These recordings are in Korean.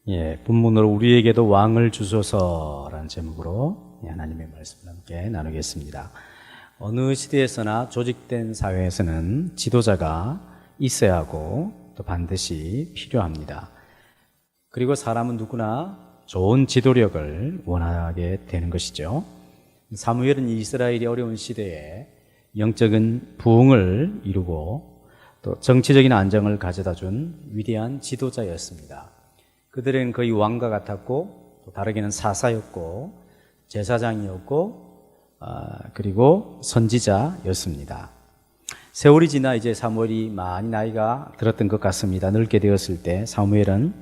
본문으로 우리에게도 왕을 주소서라는 제목으로 하나님의 말씀을 함께 나누겠습니다. 어느 시대에서나 조직된 사회에서는 지도자가 있어야 하고 또 반드시 필요합니다. 그리고 사람은 누구나 좋은 지도력을 원하게 되는 것이죠. 사무엘은 이스라엘이 어려운 시대에 영적인 부흥을 이루고 또 정치적인 안정을 가져다 준 위대한 지도자였습니다. 그들은 거의 왕과 같았고 또 다르게는 사사였고 제사장이었고 그리고 선지자였습니다. 세월이 지나 이제 사무엘이 많이 나이가 들었던 것 같습니다. 늙게 되었을 때 사무엘은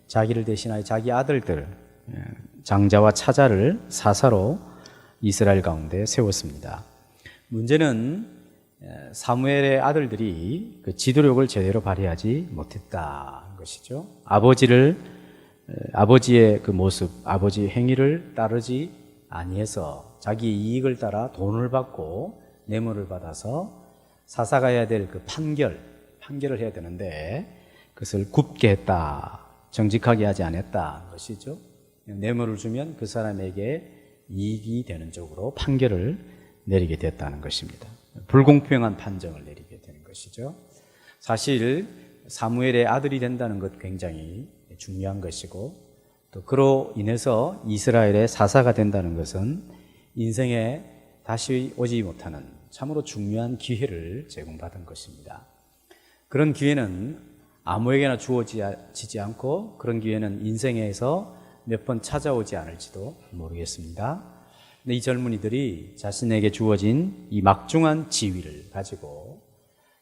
자기를 대신하여 자기 아들들 장자와 차자를 사사로 이스라엘 가운데 세웠습니다. 문제는 사무엘의 아들들이 그 지도력을 제대로 발휘하지 못했다는 것이죠. 아버지의 그 모습, 아버지의 행위를 따르지 아니해서 자기 이익을 따라 돈을 받고 뇌물을 받아서 사사가 해야 될 그 판결을 해야 되는데 그것을 굽게 했다, 정직하게 하지 않았다 것이죠. 뇌물을 주면 그 사람에게 이익이 되는 쪽으로 판결을 내리게 됐다는 것입니다. 불공평한 판정을 내리게 되는 것이죠. 사실 사무엘의 아들이 된다는 것 굉장히 중요한 것이고 또 그로 인해서 이스라엘의 사사가 된다는 것은 인생에 다시 오지 못하는 참으로 중요한 기회를 제공받은 것입니다. 그런 기회는 아무에게나 주어지지 않고 그런 기회는 인생에서 몇 번 찾아오지 않을지도 모르겠습니다. 근데 이 젊은이들이 자신에게 주어진 이 막중한 지위를 가지고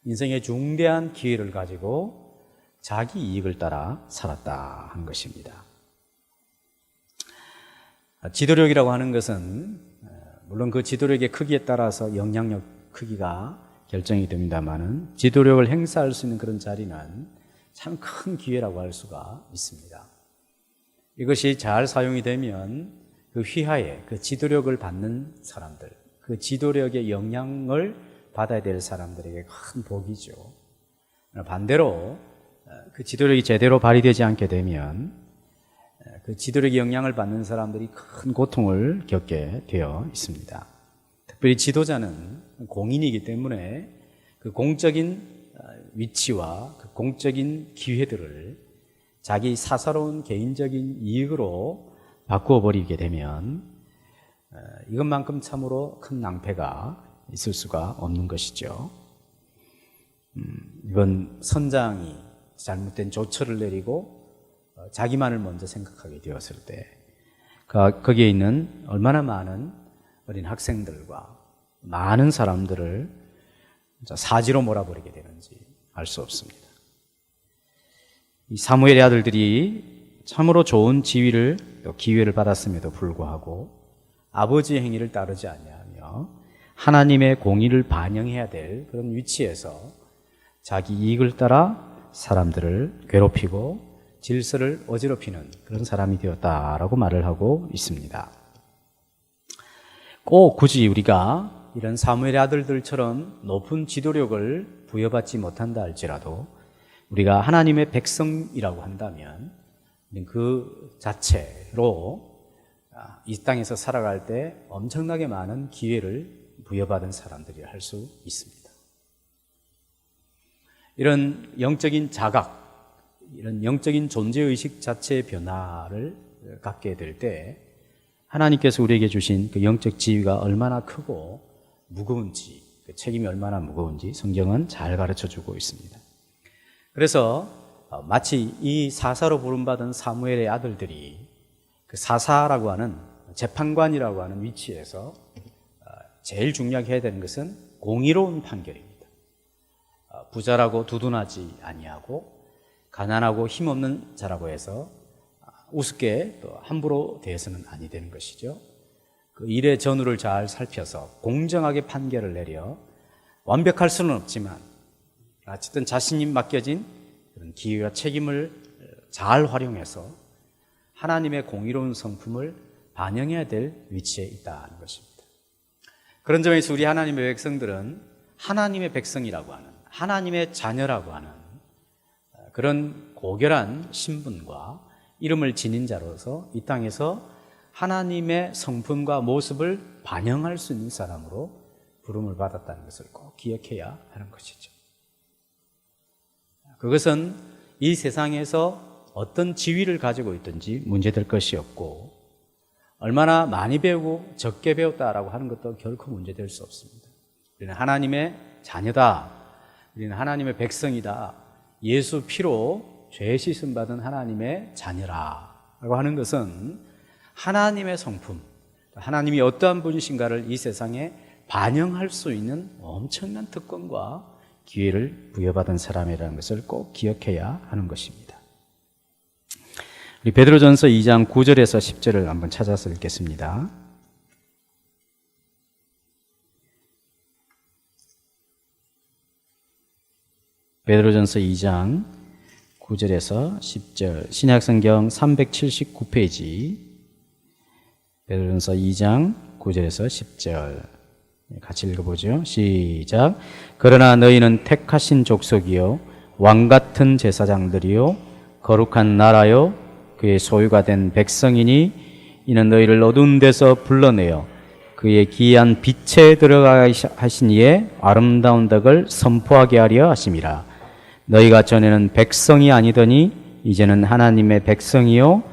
인생의 중대한 기회를 가지고 자기 이익을 따라 살았다 하는 것입니다. 지도력이라고 하는 것은 물론 그 지도력의 크기에 따라서 영향력 크기가 결정이 됩니다만은 지도력을 행사할 수 있는 그런 자리는 참 큰 기회라고 할 수가 있습니다. 이것이 잘 사용이 되면 그 휘하에 그 지도력을 받는 사람들, 그 지도력의 영향을 받아야 될 사람들에게 큰 복이죠. 반대로 그 지도력이 제대로 발휘되지 않게 되면 그 지도력의 영향을 받는 사람들이 큰 고통을 겪게 되어 있습니다. 특별히 지도자는 공인이기 때문에 그 공적인 위치와 그 공적인 기회들을 자기 사사로운 개인적인 이익으로 바꾸어 버리게 되면 이것만큼 참으로 큰 낭패가 있을 수가 없는 것이죠. 이번 선장이 잘못된 조처를 내리고 자기만을 먼저 생각하게 되었을 때 거기에 있는 얼마나 많은 어린 학생들과 많은 사람들을 사지로 몰아버리게 되는지 알 수 없습니다. 이 사무엘의 아들들이 참으로 좋은 지위를 또 기회를 받았음에도 불구하고 아버지의 행위를 따르지 아니하며 하나님의 공의를 반영해야 될 그런 위치에서 자기 이익을 따라 사람들을 괴롭히고 질서를 어지럽히는 그런 사람이 되었다라고 말을 하고 있습니다. 꼭 굳이 우리가 이런 사무엘의 아들들처럼 높은 지도력을 부여받지 못한다 할지라도 우리가 하나님의 백성이라고 한다면 그 자체로 이 땅에서 살아갈 때 엄청나게 많은 기회를 부여받은 사람들이라 할 수 있습니다. 이런 영적인 자각, 이런 영적인 존재의식 자체의 변화를 갖게 될 때 하나님께서 우리에게 주신 그 영적 지위가 얼마나 크고 무거운지, 그 책임이 얼마나 무거운지 성경은 잘 가르쳐주고 있습니다. 그래서 마치 이 사사로 부름받은 사무엘의 아들들이 그 사사라고 하는 재판관이라고 하는 위치에서 제일 중요하게 해야 되는 것은 공의로운 판결입니다. 부자라고 두둔하지 아니하고 가난하고 힘없는 자라고 해서 우습게 또 함부로 대해서는 아니 되는 것이죠. 그 일의 전후를 잘 살펴서 공정하게 판결을 내려 완벽할 수는 없지만 어쨌든 자신이 맡겨진 그런 기회와 책임을 잘 활용해서 하나님의 공의로운 성품을 반영해야 될 위치에 있다는 것입니다. 그런 점에서 우리 하나님의 백성들은 하나님의 백성이라고 하는, 하나님의 자녀라고 하는 그런 고결한 신분과 이름을 지닌 자로서 이 땅에서 하나님의 성품과 모습을 반영할 수 있는 사람으로 부름을 받았다는 것을 꼭 기억해야 하는 것이죠. 그것은 이 세상에서 어떤 지위를 가지고 있든지 문제될 것이 없고, 얼마나 많이 배우고 적게 배웠다라고 하는 것도 결코 문제될 수 없습니다. 우리는 하나님의 자녀다, 우리는 하나님의 백성이다, 예수 피로 죄 씻음 받은 하나님의 자녀라고 하는 것은 하나님의 성품, 하나님이 어떠한 분이신가를 이 세상에 반영할 수 있는 엄청난 특권과 기회를 부여받은 사람이라는 것을 꼭 기억해야 하는 것입니다. 우리 베드로전서 2장 9절에서 10절을 한번 찾아서 읽겠습니다. 베드로전서 2장 9절에서 10절, 신약성경 379페이지, 베드로전서 2장 9절에서 10절 같이 읽어보죠. 시작. 그러나 너희는 택하신 족속이요 왕같은 제사장들이요 거룩한 나라요 그의 소유가 된 백성이니 이는 너희를 어두운 데서 불러내어 그의 기이한 빛에 들어가 하신 이의 아름다운 덕을 선포하게 하려 하심이라. 너희가 전에는 백성이 아니더니 이제는 하나님의 백성이요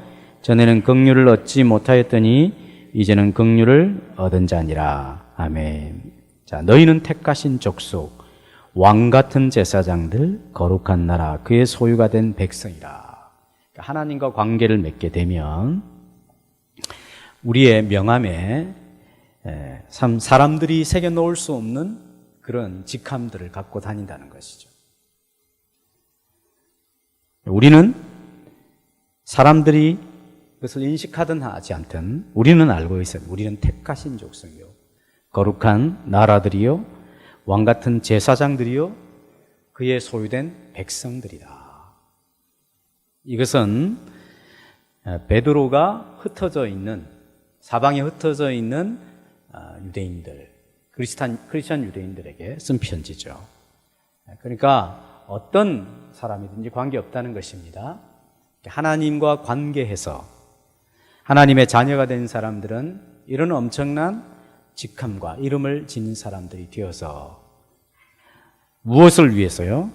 전에는 긍휼을 얻지 못하였더니 이제는 긍휼을 얻은 자니라. 아멘. 자, 너희는 택하신 족속, 왕같은 제사장들, 거룩한 나라, 그의 소유가 된 백성이라. 하나님과 관계를 맺게 되면 우리의 명함에 사람들이 새겨놓을 수 없는 그런 직함들을 갖고 다닌다는 것이죠. 우리는 사람들이 그것을 인식하든 하지 않든 우리는 알고 있어요. 우리는 택하신 족속이요 거룩한 나라들이요 왕같은 제사장들이요 그의 소유된 백성들이다. 이것은 베드로가 흩어져 있는, 사방에 흩어져 있는 유대인들, 크리스찬 유대인들에게 쓴 편지죠. 그러니까 어떤 사람이든지 관계없다는 것입니다. 하나님과 관계해서 하나님의 자녀가 된 사람들은 이런 엄청난 직함과 이름을 지닌 사람들이 되어서 무엇을 위해서요?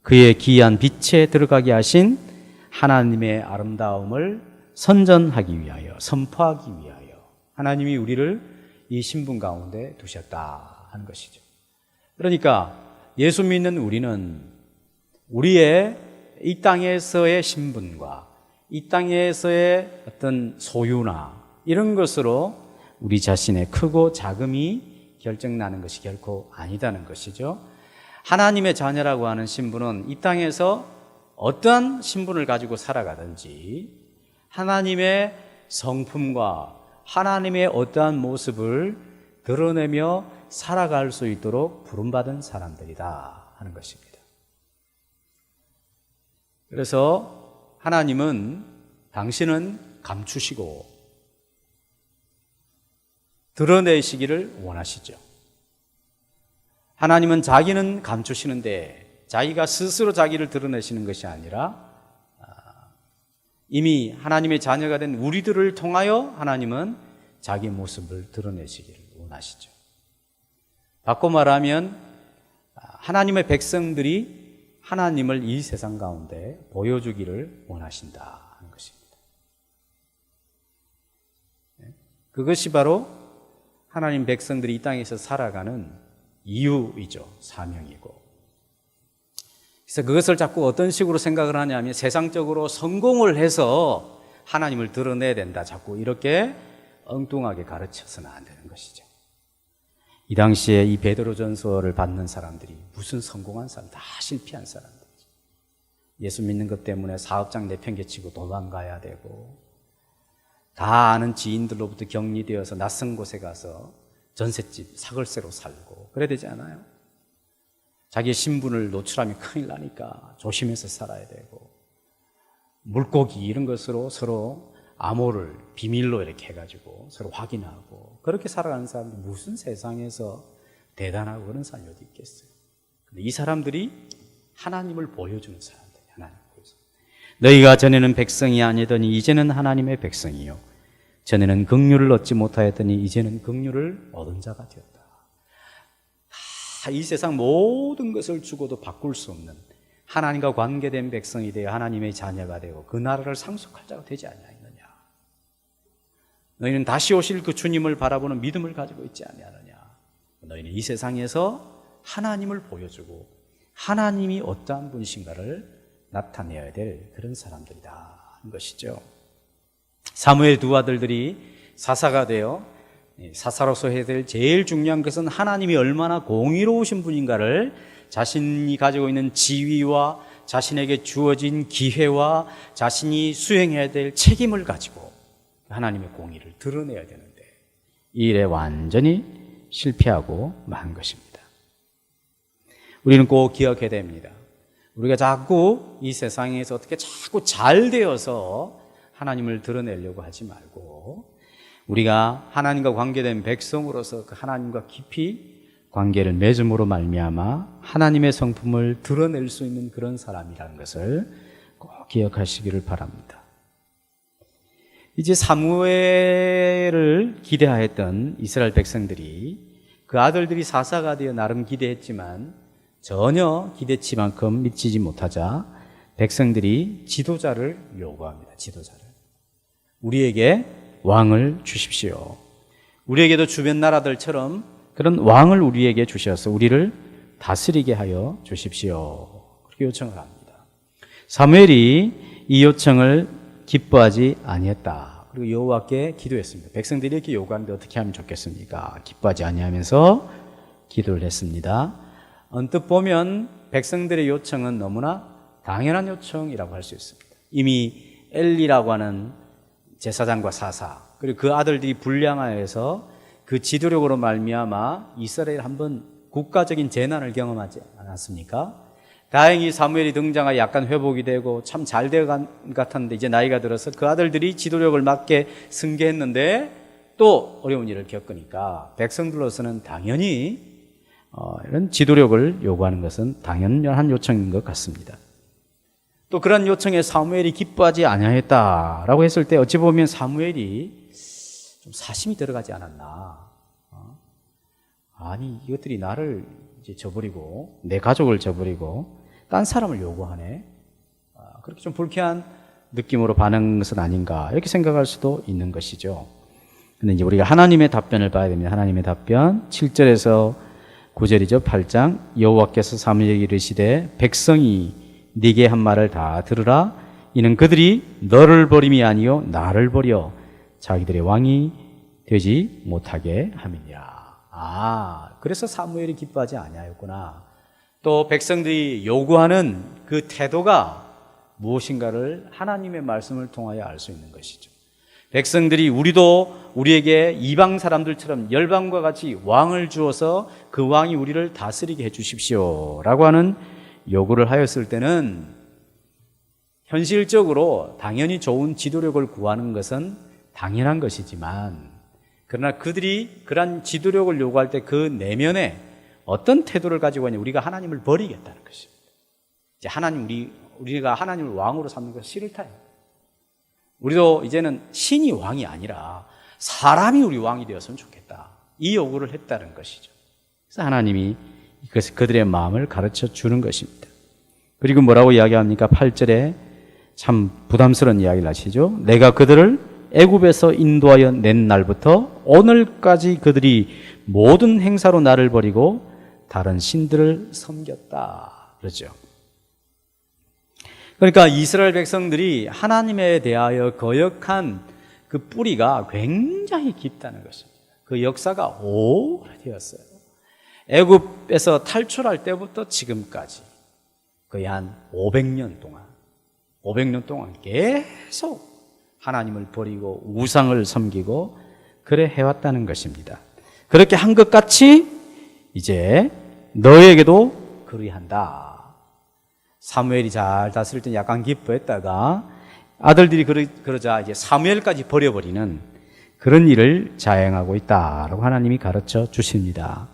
그의 기이한 빛에 들어가게 하신 하나님의 아름다움을 선전하기 위하여, 선포하기 위하여 하나님이 우리를 이 신분 가운데 두셨다 하는 것이죠. 그러니까 예수 믿는 우리는 우리의 이 땅에서의 신분과 이 땅에서의 어떤 소유나 이런 것으로 우리 자신의 크고 작음이 결정나는 것이 결코 아니다는 것이죠. 하나님의 자녀라고 하는 신분은 이 땅에서 어떠한 신분을 가지고 살아가든지 하나님의 성품과 하나님의 어떠한 모습을 드러내며 살아갈 수 있도록 부름받은 사람들이다 하는 것입니다. 그래서 하나님은 당신은 감추시고 드러내시기를 원하시죠. 하나님은 자기는 감추시는데 자기가 스스로 자기를 드러내시는 것이 아니라 이미 하나님의 자녀가 된 우리들을 통하여 하나님은 자기 모습을 드러내시기를 원하시죠. 바꿔 말하면 하나님의 백성들이 하나님을 이 세상 가운데 보여주기를 원하신다 하는 것입니다. 그것이 바로 하나님 백성들이 이 땅에서 살아가는 이유이죠. 사명이고. 그래서 그것을 자꾸 어떤 식으로 생각을 하냐면 세상적으로 성공을 해서 하나님을 드러내야 된다. 자꾸 이렇게 엉뚱하게 가르쳐서는 안 되는 것이죠. 이 당시에 이 베드로전서를 받는 사람들이 무슨 성공한 사람, 다 실패한 사람들이죠. 예수 믿는 것 때문에 사업장 내팽개치고 도망가야 되고 다 아는 지인들로부터 격리되어서 낯선 곳에 가서 전셋집 사글세로 살고 그래야 되지 않아요? 자기의 신분을 노출하면 큰일 나니까 조심해서 살아야 되고 물고기 이런 것으로 서로 암호를 비밀로 이렇게 해가지고 서로 확인하고 그렇게 살아가는 사람들이 무슨 세상에서 대단하고 그런 사람이 어디 있겠어요? 근데 이 사람들이 하나님을 보여주는 사람들이에요. 하나님을 보여서 너희가 전에는 백성이 아니더니 이제는 하나님의 백성이요 전에는 긍휼을 얻지 못하였더니 이제는 긍휼을 얻은 자가 되었다. 이 세상 모든 것을 주고도 바꿀 수 없는 하나님과 관계된 백성이 되어 하나님의 자녀가 되고 그 나라를 상속할 자가 되지 아니하느냐. 너희는 다시 오실 그 주님을 바라보는 믿음을 가지고 있지 아니하느냐. 너희는 이 세상에서 하나님을 보여주고 하나님이 어떠한 분이신가를 나타내야 될 그런 사람들이다 하는 것이죠. 사무엘 두 아들들이 사사가 되어 사사로서 해야 될 제일 중요한 것은 하나님이 얼마나 공의로우신 분인가를 자신이 가지고 있는 지위와 자신에게 주어진 기회와 자신이 수행해야 될 책임을 가지고 하나님의 공의를 드러내야 되는데 이 일에 완전히 실패하고 만 것입니다. 우리는 꼭 기억해야 됩니다. 우리가 자꾸 이 세상에서 어떻게 자꾸 잘 되어서 하나님을 드러내려고 하지 말고 우리가 하나님과 관계된 백성으로서 그 하나님과 깊이 관계를 맺음으로 말미암아 하나님의 성품을 드러낼 수 있는 그런 사람이라는 것을 꼭 기억하시기를 바랍니다. 이제 사무엘을 기대하였던 이스라엘 백성들이 그 아들들이 사사가 되어 나름 기대했지만 전혀 기대치만큼 미치지 못하자 백성들이 지도자를 요구합니다. 지도자를. 우리에게 왕을 주십시오. 우리에게도 주변 나라들처럼 그런 왕을 우리에게 주셔서 우리를 다스리게 하여 주십시오. 그렇게 요청을 합니다. 사무엘이 이 요청을 기뻐하지 아니했다. 그리고 여호와께 기도했습니다. 백성들이 이렇게 요구하는데 어떻게 하면 좋겠습니까? 기뻐하지 아니하면서 기도를 했습니다. 언뜻 보면 백성들의 요청은 너무나 당연한 요청이라고 할 수 있습니다. 이미 엘리라고 하는 제사장과 사사 그리고 그 아들들이 불량하여서 그 지도력으로 말미암아 이스라엘 한번 국가적인 재난을 경험하지 않았습니까? 다행히 사무엘이 등장하여 약간 회복이 되고 참 잘 되어 간 같았는데 이제 나이가 들어서 그 아들들이 지도력을 맡게 승계했는데 또 어려운 일을 겪으니까 백성들로서는 당연히 이런 지도력을 요구하는 것은 당연한 요청인 것 같습니다. 또 그런 요청에 사무엘이 기뻐하지 아니하였다라고 했을 때 어찌 보면 사무엘이 좀 사심이 들어가지 않았나. 아니 이것들이 나를 이제 저버리고 내 가족을 저버리고 딴 사람을 요구하네. 그렇게 좀 불쾌한 느낌으로 반응한 것은 아닌가 이렇게 생각할 수도 있는 것이죠. 근데 이제 우리가 하나님의 답변을 봐야 됩니다. 하나님의 답변 7절에서 9절이죠. 8장 여호와께서 사무엘에게 이르시되 백성이 네게 한 말을 다 들으라. 이는 그들이 너를 버림이 아니요 나를 버려 자기들의 왕이 되지 못하게 함이니라. 그래서 사무엘이 기뻐하지 아니하였구나. 또 백성들이 요구하는 그 태도가 무엇인가를 하나님의 말씀을 통하여 알 수 있는 것이죠. 백성들이 우리도 우리에게 이방 사람들처럼 열방과 같이 왕을 주어서 그 왕이 우리를 다스리게 해 주십시오 라고 하는 요구를 하였을 때는 현실적으로 당연히 좋은 지도력을 구하는 것은 당연한 것이지만 그러나 그들이 그런 지도력을 요구할 때 그 내면에 어떤 태도를 가지고 있냐 우리가 하나님을 버리겠다는 것입니다. 이제 우리가 하나님을 왕으로 삼는 것이 싫다. 우리도 이제는 신이 왕이 아니라 사람이 우리 왕이 되었으면 좋겠다. 이 요구를 했다는 것이죠. 그래서 하나님이 그들의 마음을 가르쳐 주는 것입니다. 그리고 뭐라고 이야기합니까? 8절에 참 부담스러운 이야기를 하시죠. 내가 그들을 애굽에서 인도하여 낸 날부터 오늘까지 그들이 모든 행사로 나를 버리고 다른 신들을 섬겼다. 그러죠. 그러니까 이스라엘 백성들이 하나님에 대하여 거역한 그 뿌리가 굉장히 깊다는 것입니다. 그 역사가 오래되었어요. 애굽에서 탈출할 때부터 지금까지 거의 한 500년 동안 계속 하나님을 버리고 우상을 섬기고 그래 해왔다는 것입니다. 그렇게 한 것 같이 이제 너에게도 그리한다. 사무엘이 잘 다스릴 때 약간 기뻐했다가 아들들이 그러자 이제 사무엘까지 버려버리는 그런 일을 자행하고 있다라고 하나님이 가르쳐 주십니다.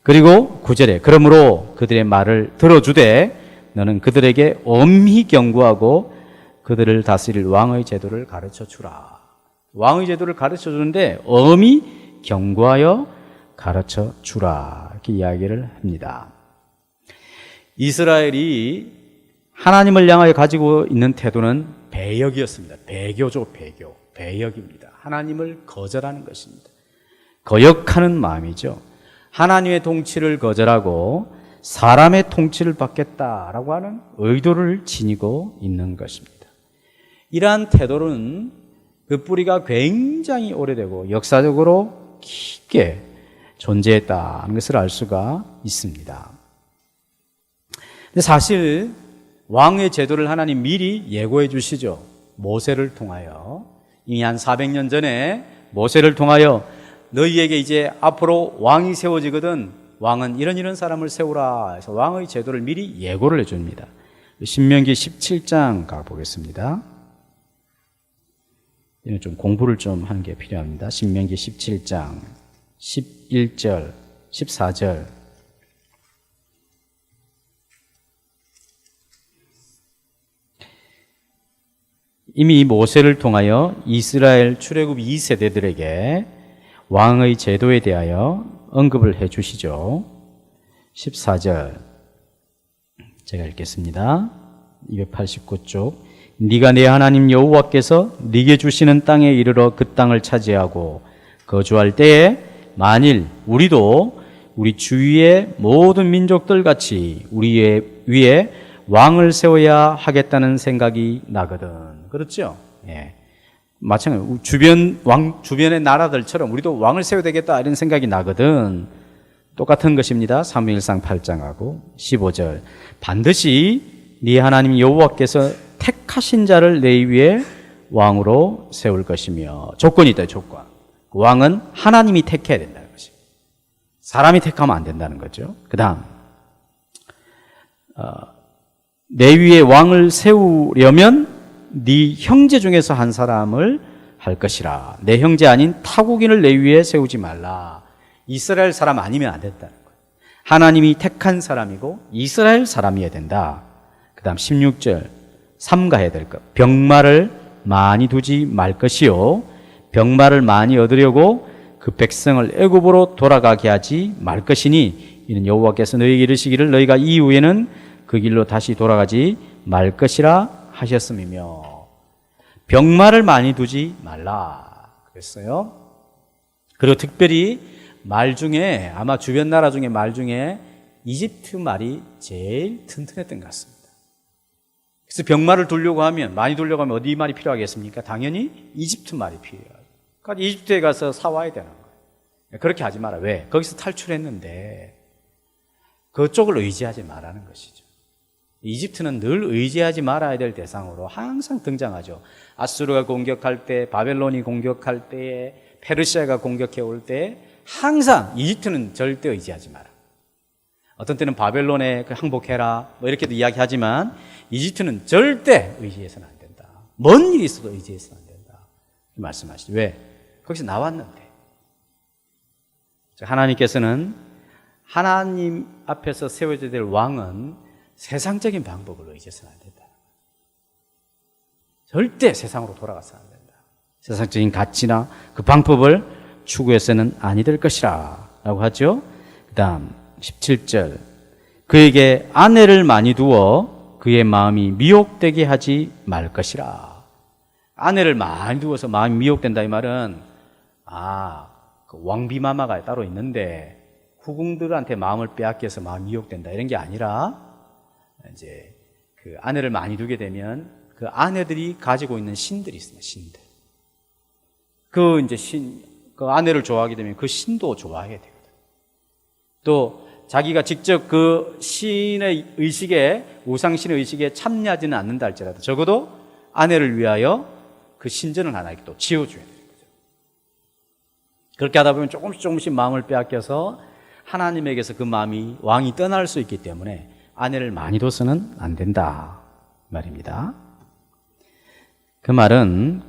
그리고 9절에 그러므로 그들의 말을 들어주되 너는 그들에게 엄히 경고하고 그들을 다스릴 왕의 제도를 가르쳐 주라. 왕의 제도를 가르쳐 주는데 엄히 경고하여 가르쳐 주라. 이렇게 이야기를 합니다. 이스라엘이 하나님을 향하여 가지고 있는 태도는 배역이었습니다. 배교죠, 배교. 배역입니다. 하나님을 거절하는 것입니다. 거역하는 마음이죠. 하나님의 통치를 거절하고 사람의 통치를 받겠다라고 하는 의도를 지니고 있는 것입니다. 이러한 태도는 그 뿌리가 굉장히 오래되고 역사적으로 깊게 존재했다는 것을 알 수가 있습니다. 근데 사실 왕의 제도를 하나님 미리 예고해 주시죠. 모세를 통하여. 이미 한 400년 전에 모세를 통하여 너희에게 이제 앞으로 왕이 세워지거든 왕은 이런 사람을 세우라 해서 왕의 제도를 미리 예고를 해줍니다. 신명기 17장 가보겠습니다. 이는 좀 공부를 좀 하는 게 필요합니다. 신명기 17장 11절 14절 이미 모세를 통하여 이스라엘 출애굽 2세대들에게 왕의 제도에 대하여 언급을 해 주시죠. 14절 제가 읽겠습니다. 289쪽 네가 내 하나님 여호와께서 네게 주시는 땅에 이르러 그 땅을 차지하고 거주할 때에 만일 우리도 우리 주위의 모든 민족들 같이 우리 위에 왕을 세워야 하겠다는 생각이 나거든. 그렇죠? 예. 마찬가지로 주변의 나라들처럼 우리도 왕을 세워야 되겠다 이런 생각이 나거든. 똑같은 것입니다. 사무엘상 8장하고 15절 반드시 네 하나님 여호와께서 택하신 자를 내 위에 왕으로 세울 것이며 조건이 있다. 조건. 왕은 하나님이 택해야 된다는 것이죠. 사람이 택하면 안 된다는 거죠. 그 다음 내 위에 왕을 세우려면 네 형제 중에서 한 사람을 할 것이라. 내 형제 아닌 타국인을 내 위에 세우지 말라. 이스라엘 사람 아니면 안 된다는 거예요. 하나님이 택한 사람이고 이스라엘 사람이어야 된다. 그 다음 16절 삼가해야 될 것. 병마를 많이 두지 말 것이요 병마를 많이 얻으려고 그 백성을 애굽으로 돌아가게 하지 말 것이니 이는 여호와께서 너희에게 이르시기를 너희가 이후에는 그 길로 다시 돌아가지 말 것이라 하셨음이며 병마를 많이 두지 말라 그랬어요. 그리고 특별히 말 중에 아마 주변 나라 중에 말 중에 이집트 말이 제일 튼튼했던 것 같습니다. 그래서 병마를 두려고 하면 많이 두려고 하면 어디 말이 필요하겠습니까? 당연히 이집트 말이 필요해요. 그러니까 이집트에 가서 사와야 되는 거예요. 그렇게 하지 마라. 왜? 거기서 탈출했는데 그쪽을 의지하지 말라는 것이죠. 이집트는 늘 의지하지 말아야 될 대상으로 항상 등장하죠. 아수르가 공격할 때, 바벨론이 공격할 때에, 페르시아가 공격해 올 때 항상 이집트는 절대 의지하지 마라. 어떤 때는 바벨론에 항복해라 뭐 이렇게도 이야기하지만 이집트는 절대 의지해서는 안 된다. 뭔 일이 있어도 의지해서는 안 된다. 말씀하시죠. 왜? 거기서 나왔는데. 하나님께서는 하나님 앞에서 세워져야 될 왕은 세상적인 방법을 의지해서는 안 된다. 절대 세상으로 돌아가서는 안 된다. 세상적인 가치나 그 방법을 추구해서는 아니 될 것이라 라고 하죠. 그 다음 17절 그에게 아내를 많이 두어 그의 마음이 미혹되게 하지 말 것이라. 아내를 많이 두어서 마음이 미혹된다 이 말은 그 왕비마마가 따로 있는데 후궁들한테 마음을 빼앗겨서 마음이 미혹된다 이런 게 아니라 이제 그 아내를 많이 두게 되면 그 아내들이 가지고 있는 신들이 있습니다. 신들. 그 아내를 좋아하게 되면 그 신도 좋아하게 되거든. 또 자기가 직접 그 신의 의식에 우상신의 의식에 참여하지는 않는다 할지라도 적어도 아내를 위하여 그 신전을 하나 또 지어줘야 되는 거죠. 그렇게 하다 보면 조금씩 마음을 빼앗겨서 하나님에게서 그 마음이 왕이 떠날 수 있기 때문에 아내를 많이 둬서는 안 된다 말입니다. 그 말은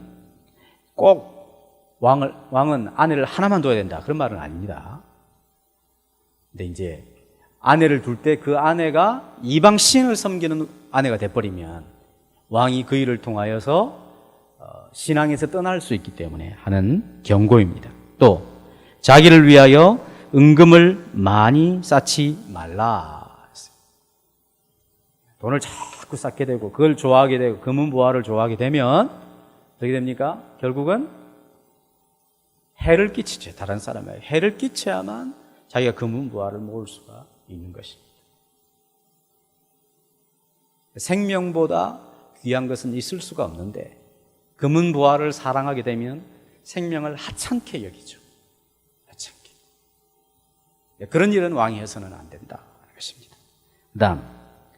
꼭 왕은 아내를 하나만 둬야 된다 그런 말은 아닙니다. 근데 이제 아내를 둘 때 그 아내가 이방 신을 섬기는 아내가 돼버리면 왕이 그 일을 통하여서 신앙에서 떠날 수 있기 때문에 하는 경고입니다. 또 자기를 위하여 은금을 많이 쌓지 말라. 돈을 자꾸 쌓게 되고 그걸 좋아하게 되고 금은보화를 좋아하게 되면 어떻게 됩니까? 결국은 해를 끼치죠. 다른 사람에게 해를 끼쳐야만 자기가 금은보화를 모을 수가 있는 것입니다. 생명보다 귀한 것은 있을 수가 없는데 금은보화를 사랑하게 되면 생명을 하찮게 여기죠. 하찮게. 그런 일은 왕이 해서는 안 된다는 것입니다. 그 다음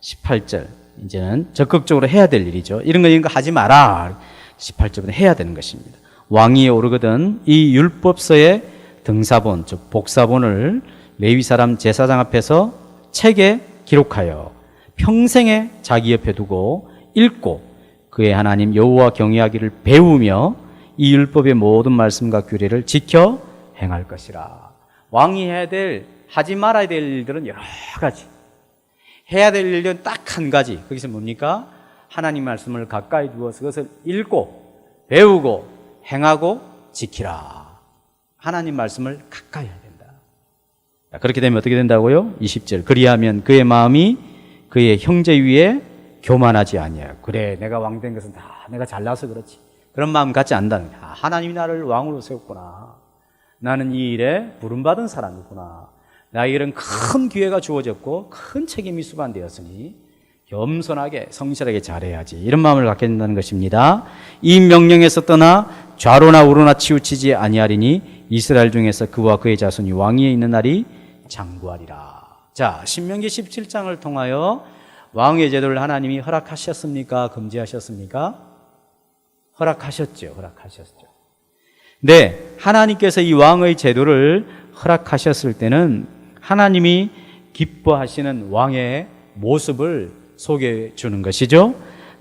18절 이제는 적극적으로 해야 될 일이죠. 이런 거 하지 마라. 18절부터 해야 되는 것입니다. 왕위에 오르거든 이 율법서의 등사본 즉 복사본을 레위 사람 제사장 앞에서 책에 기록하여 평생에 자기 옆에 두고 읽고 그의 하나님 여호와 경외하기를 배우며 이 율법의 모든 말씀과 규례를 지켜 행할 것이라. 왕이 해야 될 하지 말아야 될 일들은 여러 가지, 해야 될 일은 딱 한 가지. 거기서 뭡니까? 하나님 말씀을 가까이 두어서 그것을 읽고 배우고 행하고 지키라. 하나님 말씀을 가까이 해야 된다. 그렇게 되면 어떻게 된다고요? 20절 그리하면 그의 마음이 그의 형제 위에 교만하지 아니하여. 그래 내가 왕 된 것은 다 내가 잘나서 그렇지. 그런 마음 갖지 않는다는 거야. 하나님이 나를 왕으로 세웠구나. 나는 이 일에 부름받은 사람이구나. 나에게는 큰 기회가 주어졌고 큰 책임이 수반되었으니 겸손하게 성실하게 잘해야지. 이런 마음을 갖게 된다는 것입니다. 이 명령에서 떠나 좌로나 우로나 치우치지 아니하리니 이스라엘 중에서 그와 그의 자손이 왕위에 있는 날이 장구하리라. 자, 신명기 17장을 통하여 왕의 제도를 하나님이 허락하셨습니까? 금지하셨습니까? 허락하셨죠. 허락하셨죠. 네, 하나님께서 이 왕의 제도를 허락하셨을 때는 하나님이 기뻐하시는 왕의 모습을 소개해 주는 것이죠.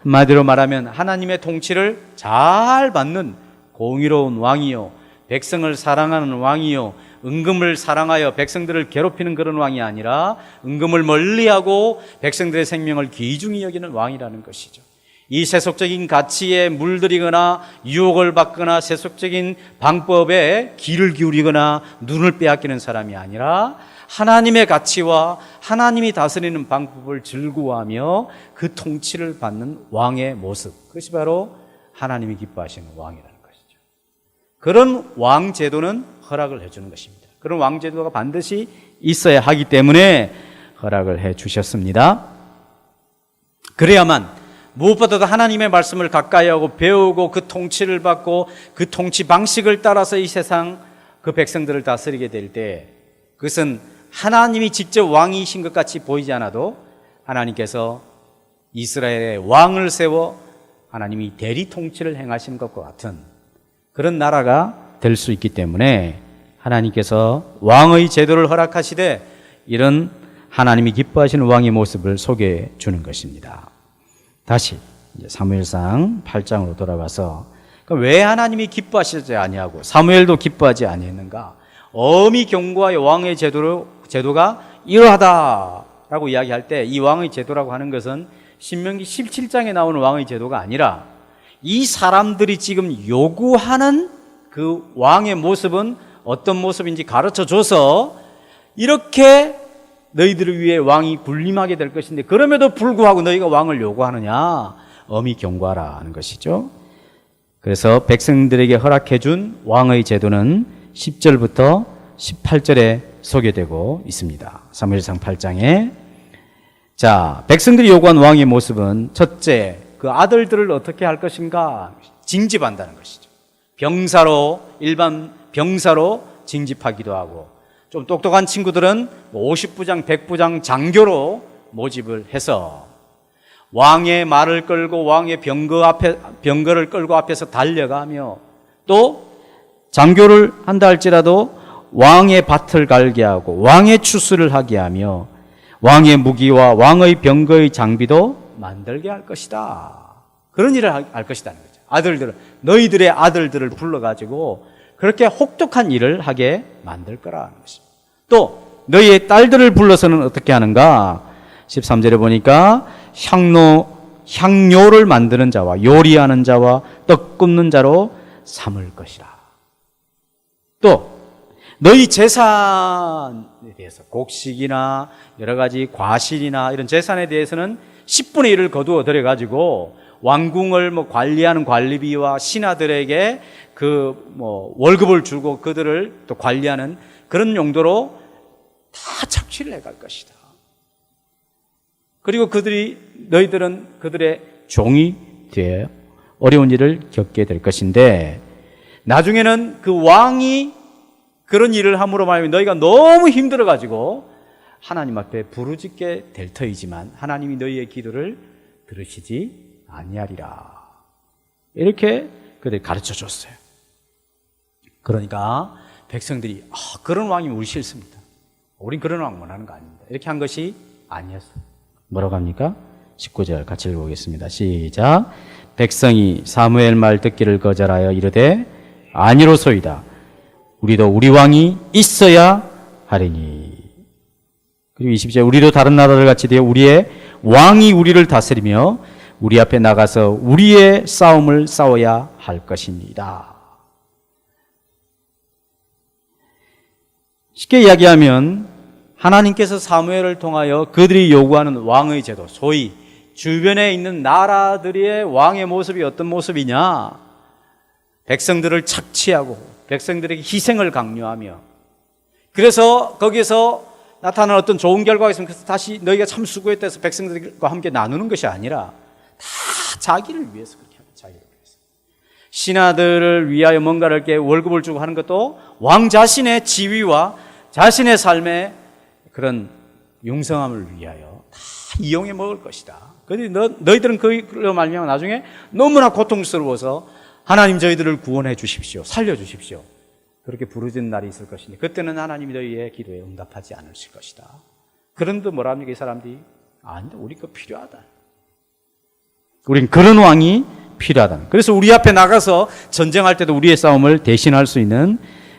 한마디로 말하면 하나님의 통치를 잘 받는 공의로운 왕이요, 백성을 사랑하는 왕이요, 은금을 사랑하여 백성들을 괴롭히는 그런 왕이 아니라 은금을 멀리하고 백성들의 생명을 귀중히 여기는 왕이라는 것이죠. 이 세속적인 가치에 물들이거나 유혹을 받거나 세속적인 방법에 귀를 기울이거나 눈을 빼앗기는 사람이 아니라 하나님의 가치와 하나님이 다스리는 방법을 즐거워하며 그 통치를 받는 왕의 모습, 그것이 바로 하나님이 기뻐하시는 왕이라는 것이죠. 그런 왕 제도는 허락을 해주는 것입니다. 그런 왕 제도가 반드시 있어야 하기 때문에 허락을 해 주셨습니다. 그래야만 무엇보다도 하나님의 말씀을 가까이 하고 배우고 그 통치를 받고 그 통치 방식을 따라서 이 세상 그 백성들을 다스리게 될 때 그것은 하나님이 직접 왕이신 것 같이 보이지 않아도 하나님께서 이스라엘의 왕을 세워 하나님이 대리 통치를 행하시는 것과 같은 그런 나라가 될 수 있기 때문에 하나님께서 왕의 제도를 허락하시되 이런 하나님이 기뻐하시는 왕의 모습을 소개해 주는 것입니다. 다시 이제 사무엘상 8장으로 돌아가서 왜 하나님이 기뻐하시지 아니하고 사무엘도 기뻐하지 아니했는가? 엄히 경고하여 왕의 제도가 이러하다라고 이야기할 때 이 왕의 제도라고 하는 것은 신명기 17장에 나오는 왕의 제도가 아니라 이 사람들이 지금 요구하는 그 왕의 모습은 어떤 모습인지 가르쳐줘서 이렇게 너희들을 위해 왕이 군림하게 될 것인데 그럼에도 불구하고 너희가 왕을 요구하느냐? 엄히 경고하라 하는 것이죠. 그래서 백성들에게 허락해 준 왕의 제도는 10절부터 18절에 소개되고 있습니다. 사무엘상 8장에 자, 백성들이 요구한 왕의 모습은 첫째, 그 아들들을 어떻게 할 것인가? 징집한다는 것이죠. 병사로, 일반 병사로 징집하기도 하고 좀 똑똑한 친구들은 50부장, 100부장 장교로 모집을 해서 왕의 말을 끌고 왕의 병거를 끌고 앞에서 달려가며 또 장교를 한다 할지라도 왕의 밭을 갈게 하고 왕의 추수를 하게 하며 왕의 무기와 왕의 병거의 장비도 만들게 할 것이다. 그런 일을 할 것이다는 거죠. 아들들을, 너희들의 아들들을 불러가지고 그렇게 혹독한 일을 하게 만들 거라는 것입니다. 또 너희의 딸들을 불러서는 어떻게 하는가? 13절에 보니까 향로 향료를 만드는 자와 요리하는 자와 떡 굽는 자로 삼을 것이라. 또 너희 재산에 대해서 곡식이나 여러 가지 과실이나 이런 재산에 대해서는 10분의 1을 거두어 들여 가지고 왕궁을 관리하는 관리비와 신하들에게 월급을 주고 그들을 또 관리하는 그런 용도로 다 착취를 해갈 것이다. 그리고 너희들은 그들의 종이 되어 어려운 일을 겪게 될 것인데, 나중에는 그 왕이 그런 일을 함으로 말하면 너희가 너무 힘들어가지고 하나님 앞에 부르짖게 될 터이지만 하나님이 너희의 기도를 들으시지 아니하리라. 이렇게 그들이 가르쳐 줬어요. 그러니까 백성들이 그런 왕이면 우리 싫습니다. 우린 그런 왕 원하는 거 아닙니다. 이렇게 한 것이 아니었어요. 뭐라고 합니까? 19절 같이 읽어보겠습니다. 시작. 백성이 사무엘 말 듣기를 거절하여 이르되 아니로소이다. 우리도 우리 왕이 있어야 하리니. 그리고 20절 우리도 다른 나라들 같이 되어 우리의 왕이 우리를 다스리며 우리 앞에 나가서 우리의 싸움을 싸워야 할 것입니다. 쉽게 이야기하면 하나님께서 사무엘을 통하여 그들이 요구하는 왕의 제도, 소위 주변에 있는 나라들의 왕의 모습이 어떤 모습이냐? 백성들을 착취하고 백성들에게 희생을 강요하며, 그래서 거기에서 나타나는 어떤 좋은 결과가 있으면 그래서 다시 너희가 참 수고했다 해서 백성들과 함께 나누는 것이 아니라 다 자기를 위해서 그렇게 합니다. 자기를 위해서. 신하들을 위하여 뭔가를 이렇게 월급을 주고 하는 것도 왕 자신의 지위와 자신의 삶의 그런 융성함을 위하여 다 이용해 먹을 것이다. 그런데 너희들은 그걸로 말미암아 나중에 너무나 고통스러워서 하나님 저희들을 구원해 주십시오. 살려 주십시오. 그렇게 부르짖는 날이 있을 것인데 그때는 하나님이 너희의 기도에 응답하지 않으실 것이다. 그런데 뭐라 합니까? 이 사람들이 아니다. 우리 거 필요하다. 우린 그런 왕이 필요하다. 그래서 우리 앞에 나가서 전쟁할 때도 우리의 싸움을 대신할 수 있는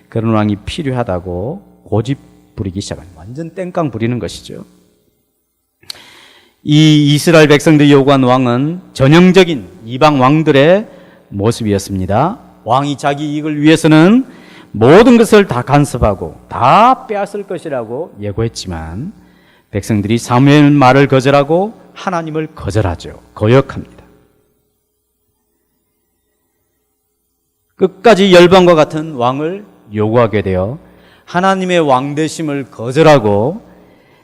그런 왕이 필요하다고 고집 부리기 시작합니다. 완전 땡깡 부리는 것이죠. 이 이스라엘 백성들이 요구한 왕은 전형적인 이방 왕들의 모습이었습니다. 왕이 자기 이익을 위해서는 모든 것을 다 간섭하고 다 빼앗을 것이라고 예고했지만 백성들이 사무엘 말을 거절하고 하나님을 거절하죠. 거역합니다. 끝까지 열방과 같은 왕을 요구하게 되어 하나님의 왕되심을 거절하고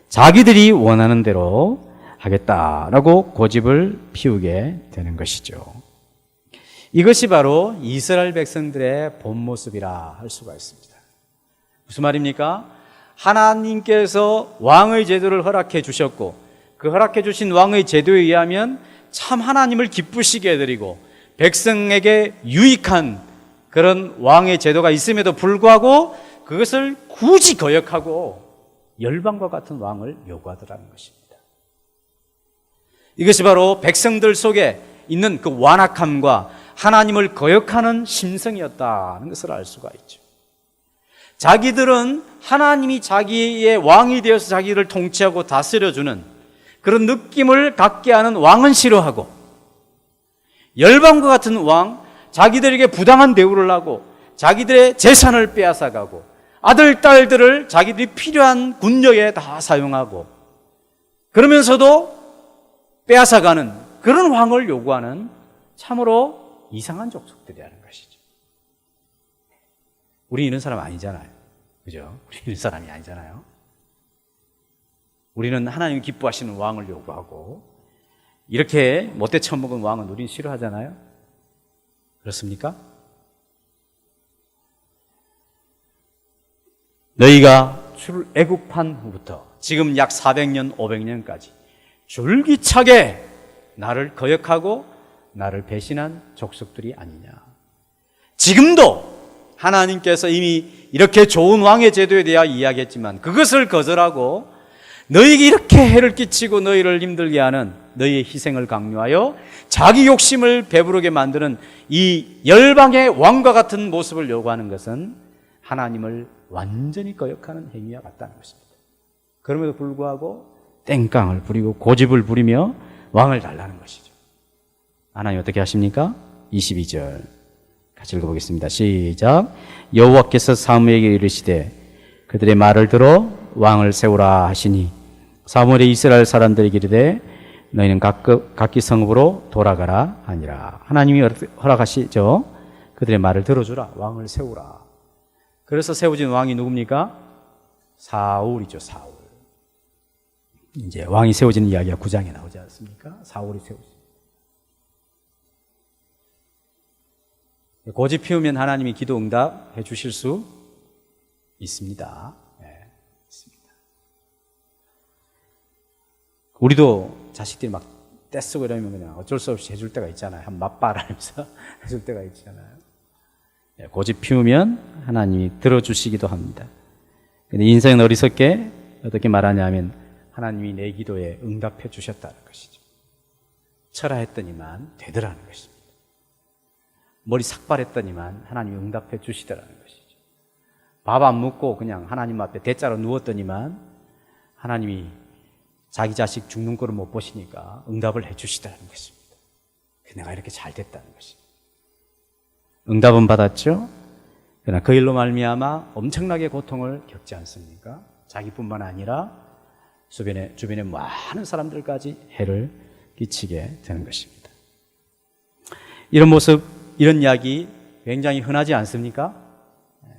자기들이 원하는 대로 하겠다라고 고집을 피우게 되는 것이죠. 이것이 바로 이스라엘 백성들의 본 모습이라 할 수가 있습니다. 무슨 말입니까? 하나님께서 왕의 제도를 허락해 주셨고 그 허락해 주신 왕의 제도에 의하면 참 하나님을 기쁘시게 해드리고 백성에게 유익한 그런 왕의 제도가 있음에도 불구하고 그것을 굳이 거역하고 열방과 같은 왕을 요구하더라는 것입니다. 이것이 바로 백성들 속에 있는 그 완악함과 하나님을 거역하는 심성이었다는 것을 알 수가 있죠. 자기들은 하나님이 자기의 왕이 되어서 자기를 통치하고 다스려주는 그런 느낌을 갖게 하는 왕은 싫어하고 열방과 같은 왕, 자기들에게 부당한 대우를 하고 자기들의 재산을 빼앗아가고 아들, 딸들을 자기들이 필요한 군역에 다 사용하고 그러면서도 빼앗아가는 그런 왕을 요구하는 참으로 이상한 족속들이라는 것이죠. 우리 이런 사람 아니잖아요. 그죠? 우리 이런 사람이 아니잖아요. 우리는 하나님이 기뻐하시는 왕을 요구하고 이렇게 못돼 처먹은 왕은 우리는 싫어하잖아요. 그렇습니까? 너희가 출애굽한 후부터 지금 약 400년, 500년까지 줄기차게 나를 거역하고 나를 배신한 족속들이 아니냐. 지금도 하나님께서 이미 이렇게 좋은 왕의 제도에 대하여 이야기했지만 그것을 거절하고 너희에게 이렇게 해를 끼치고 너희를 힘들게 하는 너희의 희생을 강요하여 자기 욕심을 배부르게 만드는 이 열방의 왕과 같은 모습을 요구하는 것은 하나님을 완전히 거역하는 행위와 같다는 것입니다. 그럼에도 불구하고 땡깡을 부리고 고집을 부리며 왕을 달라는 것이죠. 하나님 어떻게 하십니까? 22절 같이 읽어보겠습니다. 시작. 여호와께서 사무엘에게 이르시되 그들의 말을 들어 왕을 세우라 하시니 사무엘이 이스라엘 사람들에게 이르되 너희는 각기 성읍으로 돌아가라 하니라. 하나님이 허락하시죠. 그들의 말을 들어주라. 왕을 세우라. 그래서 세워진 왕이 누굽니까? 사울이죠. 사울. 이제 왕이 세워지는 이야기가 9장에 나오지 않습니까? 사울이 세워집니다. 고집 피우면 하나님이 기도 응답해 주실 수 있습니다. 네, 있습니다. 우리도 자식들이 막 떼쓰고 이러면 그냥 어쩔 수 없이 해줄 때가 있잖아요. 한 맛봐라면서 해줄 때가 있잖아요. 네, 고집 피우면 하나님이 들어주시기도 합니다. 근데 인생은 어리석게 어떻게 말하냐면 하나님이 내 기도에 응답해 주셨다는 것이죠. 철화했더니만 되더라는 것입니다. 머리 삭발했더니만 하나님이 응답해 주시더라는 것이죠. 밥 안 먹고 그냥 하나님 앞에 대자로 누웠더니만 하나님이 자기 자식 죽는 꼴을 못 보시니까 응답을 해 주시더라는 것입니다. 내가 이렇게 잘 됐다는 것입니다. 응답은 받았죠. 그러나 그 일로 말미암아 엄청나게 고통을 겪지 않습니까? 자기뿐만 아니라 주변에 많은 사람들까지 해를 끼치게 되는 것입니다. 이런 모습, 이런 이야기 굉장히 흔하지 않습니까?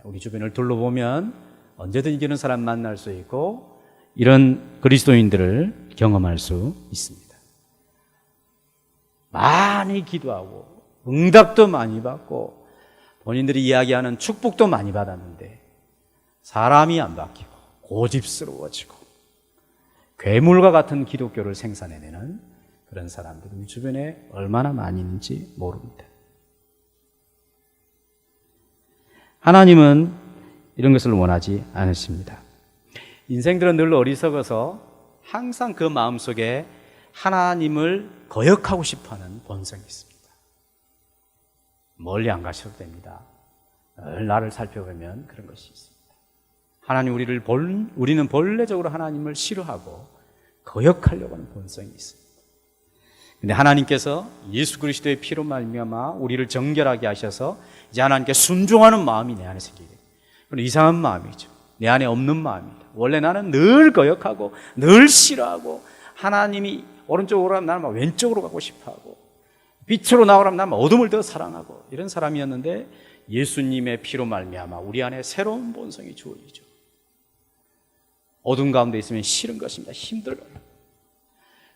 우리 주변을 둘러보면 언제든 이런 사람 만날 수 있고 이런 그리스도인들을 경험할 수 있습니다. 많이 기도하고 응답도 많이 받고 본인들이 이야기하는 축복도 많이 받았는데 사람이 안 바뀌고 고집스러워지고 괴물과 같은 기독교를 생산해내는 그런 사람들이 우리 주변에 얼마나 많이 있는지 모릅니다. 하나님은 이런 것을 원하지 않으십니다. 인생들은 늘 어리석어서 항상 그 마음속에 하나님을 거역하고 싶어하는 본성이 있습니다. 멀리 안 가셔도 됩니다. 늘 나를 살펴보면 그런 것이 있습니다. 우리는 본래적으로 하나님을 싫어하고 거역하려고 하는 본성이 있습니다. 근데 하나님께서 예수 그리스도의 피로 말미암아 우리를 정결하게 하셔서 이제 하나님께 순종하는 마음이 내 안에 생기게 돼요. 그건 이상한 마음이죠. 내 안에 없는 마음입니다. 원래 나는 늘 거역하고 늘 싫어하고 하나님이 오른쪽으로 하면 나는 막 왼쪽으로 가고 싶어하고 빛으로 나오라면 나는 어둠을 더 사랑하고 이런 사람이었는데 예수님의 피로 말미암아 우리 안에 새로운 본성이 주어지죠. 어둠 가운데 있으면 싫은 것입니다. 힘들어요.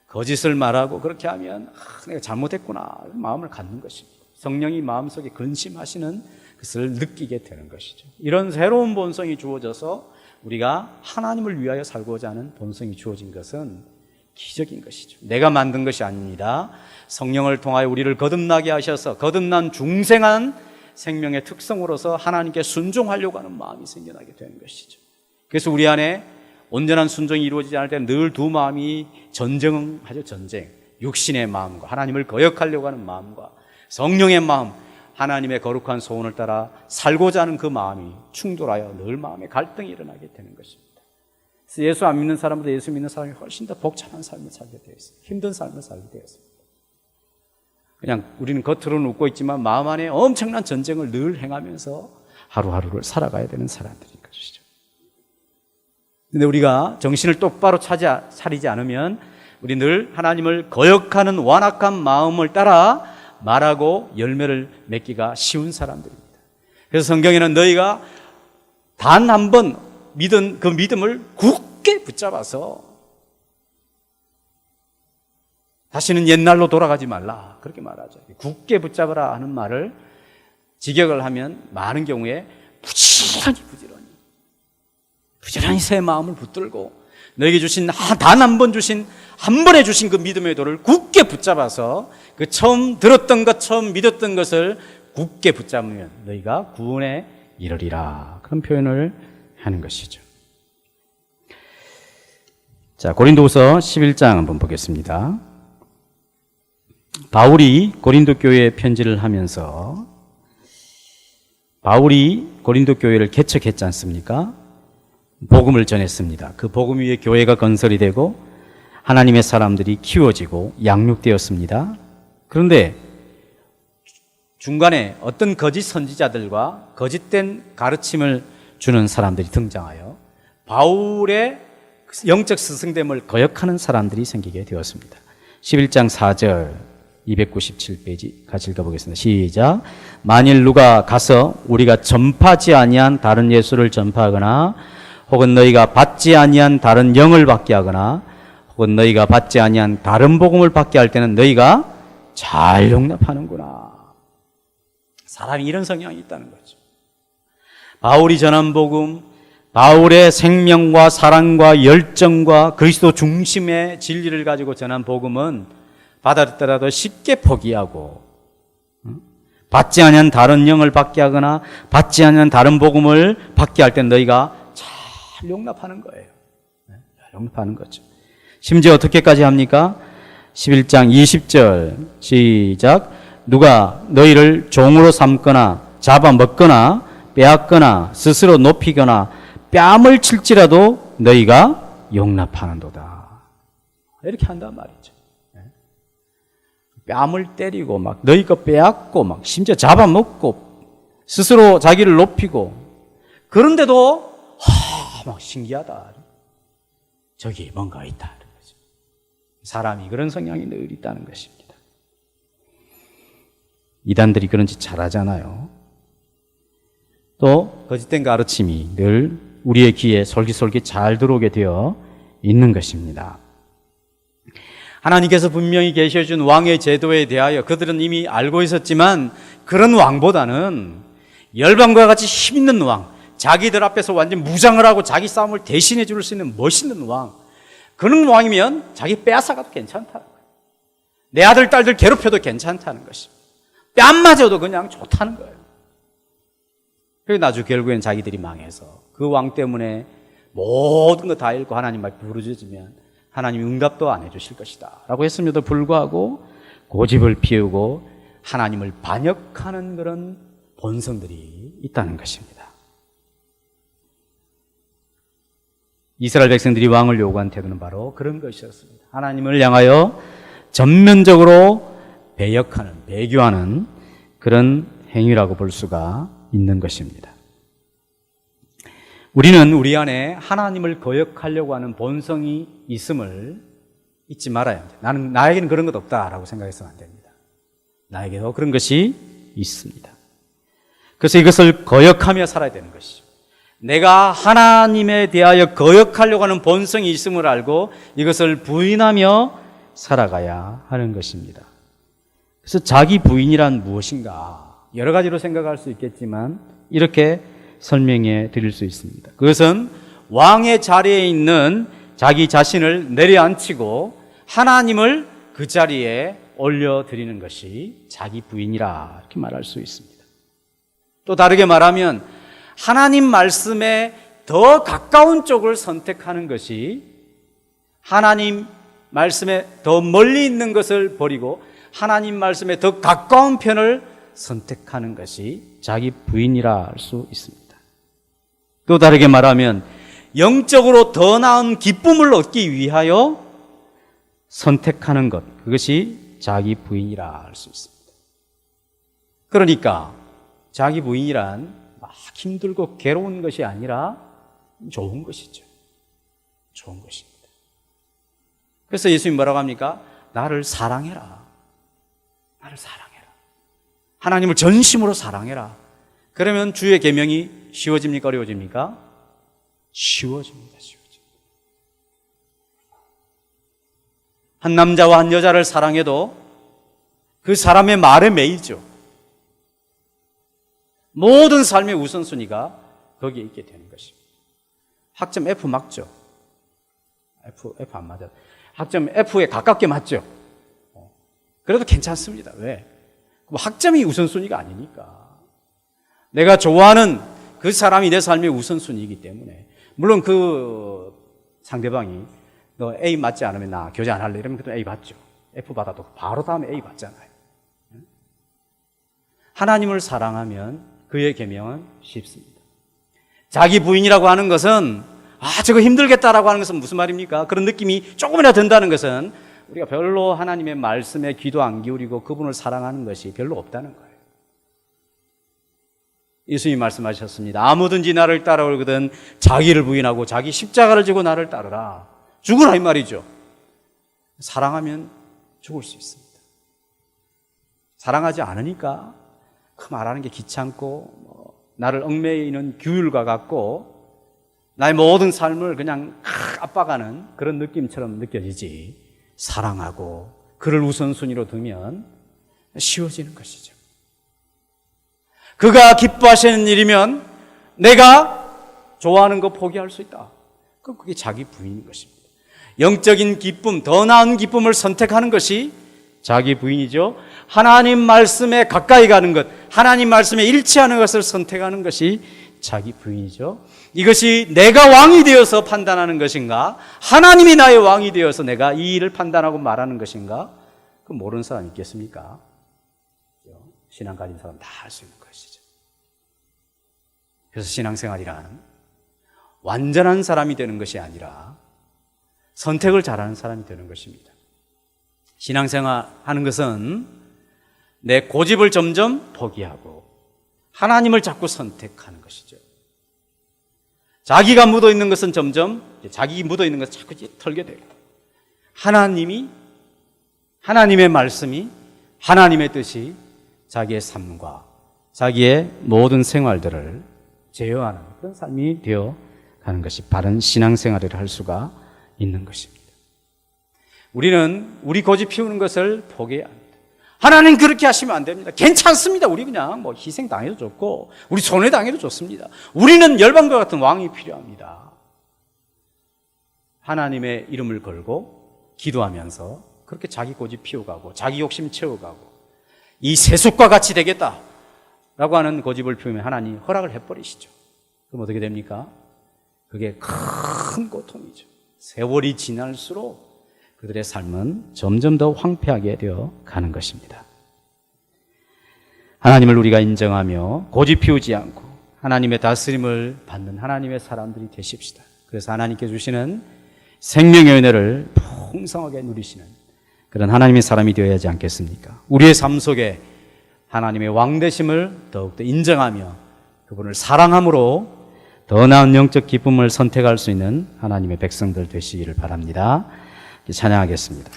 거짓을 말하고 그렇게 하면 내가 잘못했구나 마음을 갖는 것입니다. 성령이 마음속에 근심하시는 것을 느끼게 되는 것이죠. 이런 새로운 본성이 주어져서 우리가 하나님을 위하여 살고자 하는 본성이 주어진 것은 기적인 것이죠. 내가 만든 것이 아닙니다. 성령을 통하여 우리를 거듭나게 하셔서 거듭난 중생한 생명의 특성으로서 하나님께 순종하려고 하는 마음이 생겨나게 되는 것이죠. 그래서 우리 안에 온전한 순종이 이루어지지 않을 때는 늘 두 마음이 전쟁하죠. 전쟁. 육신의 마음과 하나님을 거역하려고 하는 마음과 성령의 마음, 하나님의 거룩한 소원을 따라 살고자 하는 그 마음이 충돌하여 늘 마음에 갈등이 일어나게 되는 것입니다. 그래서 예수 안 믿는 사람보다 예수 믿는 사람이 훨씬 더 복잡한 삶을 살게 되어 있습니다. 힘든 삶을 살게 되었습니다. 그냥 우리는 겉으로는 웃고 있지만 마음 안에 엄청난 전쟁을 늘 행하면서 하루하루를 살아가야 되는 사람들인 것이죠. 근데 우리가 정신을 똑바로 차리지 않으면 우리 늘 하나님을 거역하는 완악한 마음을 따라 말하고 열매를 맺기가 쉬운 사람들입니다. 그래서 성경에는 너희가 단 한 번 믿은 그 믿음을 굳게 붙잡아서 다시는 옛날로 돌아가지 말라 그렇게 말하죠. 굳게 붙잡으라 하는 말을 직역을 하면 많은 경우에 부지런히 새 마음을 붙들고 너에게 주신 단 한 번 주신 한 번에 주신 그 믿음의 도를 굳게 붙잡아서 그 처음 들었던 것 처음 믿었던 것을 굳게 붙잡으면 너희가 구원에 이르리라 그런 표현을 하는 것이죠. 자, 고린도후서 11장 한번 보겠습니다. 바울이 고린도 교회에 편지를 하면서 바울이 고린도 교회를 개척했지 않습니까? 복음을 전했습니다. 그 복음 위에 교회가 건설이 되고 하나님의 사람들이 키워지고 양육되었습니다. 그런데 중간에 어떤 거짓 선지자들과 거짓된 가르침을 주는 사람들이 등장하여 바울의 영적 스승됨을 거역하는 사람들이 생기게 되었습니다. 11장 4절 297페이지 같이 읽어보겠습니다. 시작. 만일 누가 가서 우리가 전파하지 아니한 다른 예수를 전파하거나 혹은 너희가 받지 아니한 다른 영을 받게 하거나 혹은 너희가 받지 아니한 다른 복음을 받게 할 때는 너희가 잘 용납하는구나. 사람이 이런 성향이 있다는 거죠. 바울이 전한 복음, 바울의 생명과 사랑과 열정과 그리스도 중심의 진리를 가지고 전한 복음은 받았더라도 쉽게 포기하고 받지 않은 다른 영을 받게 하거나 받지 않은 다른 복음을 받게 할 땐 너희가 잘 용납하는 거예요. 용납하는 거죠. 심지어 어떻게까지 합니까? 11장 20절 시작. 누가 너희를 종으로 삼거나 잡아먹거나 빼앗거나 스스로 높이거나 뺨을 칠지라도 너희가 용납하는도다. 이렇게 한단 말이죠. 뺨을 때리고 막 너희 거 빼앗고 막 심지어 잡아먹고 스스로 자기를 높이고 그런데도 막 신기하다. 저기 뭔가 있다. 사람이 그런 성향이 늘 있다는 것입니다. 이단들이 그런 짓 잘하잖아요. 또 거짓된 가르침이 늘 우리의 귀에 솔깃솔깃 잘 들어오게 되어 있는 것입니다. 하나님께서 분명히 계셔준 왕의 제도에 대하여 그들은 이미 알고 있었지만 그런 왕보다는 열방과 같이 힘있는 왕, 자기들 앞에서 완전 무장을 하고 자기 싸움을 대신해 줄 수 있는 멋있는 왕, 그런 왕이면 자기 빼앗아가도 괜찮다는 거예요. 내 아들, 딸들 괴롭혀도 괜찮다는 것입니다. 뺨 맞아도 그냥 좋다는 거예요. 그래서 나중에 결국엔 자기들이 망해서 그 왕 때문에 모든 거 다 잃고 하나님 말 부르짖으면 하나님이 응답도 안 해주실 것이다 라고 했음에도 불구하고 고집을 피우고 하나님을 반역하는 그런 본성들이 있다는 것입니다. 이스라엘 백성들이 왕을 요구한 태도는 바로 그런 것이었습니다. 하나님을 향하여 전면적으로 배역하는, 배교하는 그런 행위라고 볼 수가 있는 것입니다. 우리는 우리 안에 하나님을 거역하려고 하는 본성이 있음을 잊지 말아야 합니다. 나에게는 그런 것 없다라고 생각해서는 안 됩니다. 나에게도 그런 것이 있습니다. 그래서 이것을 거역하며 살아야 되는 것이죠. 내가 하나님에 대하여 거역하려고 하는 본성이 있음을 알고 이것을 부인하며 살아가야 하는 것입니다. 그래서 자기 부인이란 무엇인가 여러 가지로 생각할 수 있겠지만 이렇게 설명해 드릴 수 있습니다. 그것은 왕의 자리에 있는 자기 자신을 내려앉히고 하나님을 그 자리에 올려드리는 것이 자기 부인이라 이렇게 말할 수 있습니다. 또 다르게 말하면 하나님 말씀에 더 가까운 쪽을 선택하는 것이 하나님 말씀에 더 멀리 있는 것을 버리고 하나님 말씀에 더 가까운 편을 선택하는 것이 자기 부인이라 할 수 있습니다. 또 다르게 말하면 영적으로 더 나은 기쁨을 얻기 위하여 선택하는 것, 그것이 자기 부인이라 할 수 있습니다. 그러니까 자기 부인이란 막 힘들고 괴로운 것이 아니라 좋은 것이죠. 좋은 것입니다. 그래서 예수님 뭐라고 합니까? 나를 사랑해라. 나를 사랑해라. 하나님을 전심으로 사랑해라. 그러면 주의 계명이 쉬워집니까? 어려워집니까? 쉬워집니다. 쉬워집니다. 한 남자와 한 여자를 사랑해도 그 사람의 말에 매이죠. 모든 삶의 우선순위가 거기에 있게 되는 것입니다. 학점 F 맞죠? F 안 맞아요. 학점 F에 가깝게 맞죠? 그래도 괜찮습니다. 왜? 학점이 우선순위가 아니니까. 내가 좋아하는 그 사람이 내 삶의 우선순위이기 때문에. 물론 그 상대방이 너 A 맞지 않으면 나 교제 안 할래 이러면 그래도 A 받죠. F 받아도 바로 다음에 A 받잖아요. 하나님을 사랑하면 그의 계명은 쉽습니다. 자기 부인이라고 하는 것은 저거 힘들겠다라고 하는 것은 무슨 말입니까? 그런 느낌이 조금이라도 든다는 것은 우리가 별로 하나님의 말씀에 귀도 안 기울이고 그분을 사랑하는 것이 별로 없다는 거예요. 예수님이 말씀하셨습니다. 아무든지 나를 따라오거든 자기를 부인하고 자기 십자가를 지고 나를 따르라. 죽으라 이 말이죠. 사랑하면 죽을 수 있습니다. 사랑하지 않으니까 그 말하는 게 귀찮고 나를 얽매이는 규율과 같고 나의 모든 삶을 그냥 압박하는 그런 느낌처럼 느껴지지, 사랑하고 그를 우선순위로 두면 쉬워지는 것이죠. 그가 기뻐하시는 일이면 내가 좋아하는 거 포기할 수 있다. 그게 자기 부인인 것입니다. 영적인 기쁨, 더 나은 기쁨을 선택하는 것이 자기 부인이죠. 하나님 말씀에 가까이 가는 것, 하나님 말씀에 일치하는 것을 선택하는 것이 자기 부인이죠. 이것이 내가 왕이 되어서 판단하는 것인가, 하나님이 나의 왕이 되어서 내가 이 일을 판단하고 말하는 것인가, 그 모르는 사람 있겠습니까? 신앙 가진 사람 다 알 수 있는 것이죠. 그래서 신앙생활이란 완전한 사람이 되는 것이 아니라 선택을 잘하는 사람이 되는 것입니다. 신앙생활 하는 것은 내 고집을 점점 포기하고 하나님을 자꾸 선택하는 것이죠. 자기가 묻어있는 것은 점점, 자기 묻어있는 것을 자꾸 털게 되고, 하나님의 말씀이, 하나님의 뜻이 자기의 삶과 자기의 모든 생활들을 제어하는 그런 삶이 되어 가는 것이 바른 신앙생활을 할 수가 있는 것입니다. 우리는 우리 고집 피우는 것을 포기해야 합니다. 하나님 그렇게 하시면 안 됩니다. 괜찮습니다. 우리 그냥 희생당해도 좋고 우리 손해당해도 좋습니다. 우리는 열방과 같은 왕이 필요합니다. 하나님의 이름을 걸고 기도하면서 그렇게 자기 고집 피워가고 자기 욕심 채워가고 이 세속과 같이 되겠다라고 하는 고집을 피우면 하나님 허락을 해버리시죠. 그럼 어떻게 됩니까? 그게 큰 고통이죠. 세월이 지날수록 그들의 삶은 점점 더 황폐하게 되어 가는 것입니다. 하나님을 우리가 인정하며 고집 피우지 않고 하나님의 다스림을 받는 하나님의 사람들이 되십시다. 그래서 하나님께 주시는 생명의 은혜를 풍성하게 누리시는 그런 하나님의 사람이 되어야 하지 않겠습니까? 우리의 삶 속에 하나님의 왕되심을 더욱더 인정하며 그분을 사랑함으로 더 나은 영적 기쁨을 선택할 수 있는 하나님의 백성들 되시기를 바랍니다. 찬양하겠습니다.